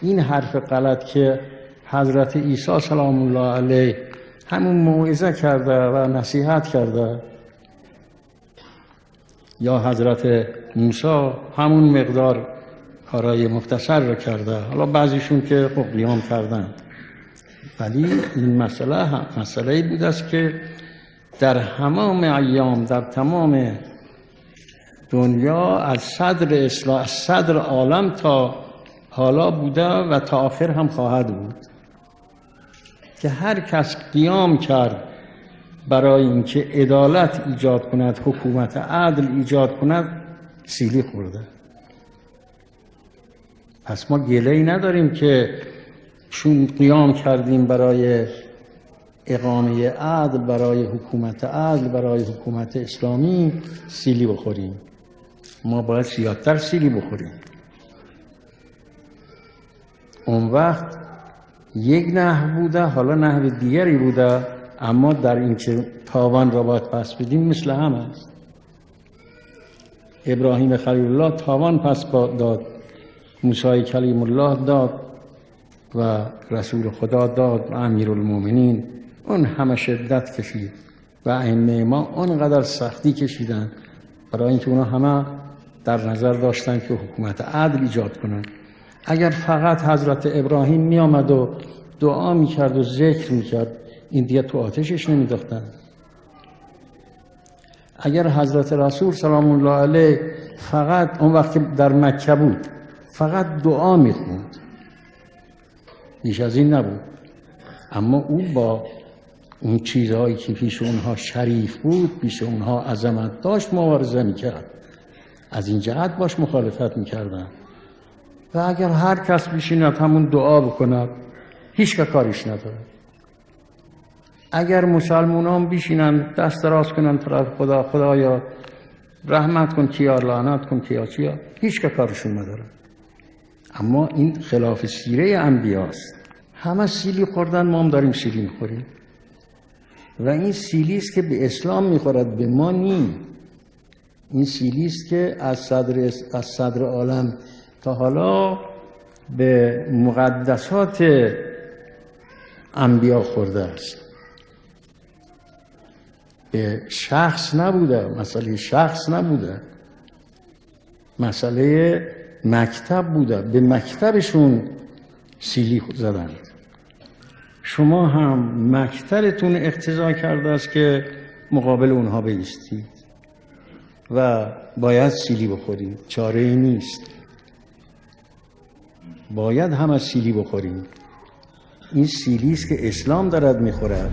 این حرف غلط که حضرت عیسی سلام الله علیه همون موعظه کرده و نصیحت کرده، یا حضرت موسی همون مقدار کارهای مختصر رو کرده، حالا بعضیشون که خب قیام کردن، ولی این مسئله بود است که در همام ایام در تمام دنیا از صدر اسلام، از صدر عالم تا حالا بوده و تا آخر هم خواهد بود که هر کس قیام کرد برای اینکه عدالت ایجاد کند، حکومت عدل ایجاد کند، سیلی خورده. پس ما گله‌ای نداریم که چون قیام کردیم برای اقامه عدل، برای حکومت عدل، برای حکومت اسلامی سیلی بخوریم. ما باید زیادتر سیلی بخوریم. اون وقت یک نحو بوده، حالا نحو دیگری بوده، اما در این که تاوان را باید پس بدیم مثل هم است. ابراهیم خلیل الله تاوان پس داد، موسی کلیم الله داد و رسول خدا داد و امیرالمومنین اون همه شدت کشید و ائمه ما اونقدر سختی کشیدن برای اینکه اونا همه در نظر داشتن که حکومت عدل ایجاد کنن. اگر فقط حضرت ابراهیم می آمد و دعا می کرد و ذکر می کرد، این دیگه تو آتشش نمی داختن. اگر حضرت رسول سلام الله علیه فقط اون وقت که در مکه بود فقط دعا می خوند، بیش از این نبود، اما او با اون چیزهایی که پیش اونها شریف بود، پیش اونها عظمت داشت، مبارزه می کرد. از این جهت باش مخالفت می کردن. و اگر هر کس بشیند همون دعا بکند، هیچ که کاریش نداره. اگر مسلمانان بشینن دست دراز کنن طرف خدا، خدایا رحمت کن، کیا لعنت کن، کیا چیا، هیچ که کارشون نداره. اما این خلاف سیره انبیاست. همه سیلی خوردن، ما هم داریم سیلی میخوریم و این سیلی است که به اسلام میخورد، به ما نی. این سیلی است که از صدر عالم تا حالا به مقدسات انبیا خورده است. به شخص نبوده، مسئله شخص نبوده، مسئله مکتب بوده. به مکتبشون سیلی زدند. شما هم مکتبتون اقتضا کرده است که مقابل اونها بایستید و باید سیلی بخورید، چاره ای نیست، باید هم از سیلی بخوریم. این سیلی است که اسلام دارد میخورد.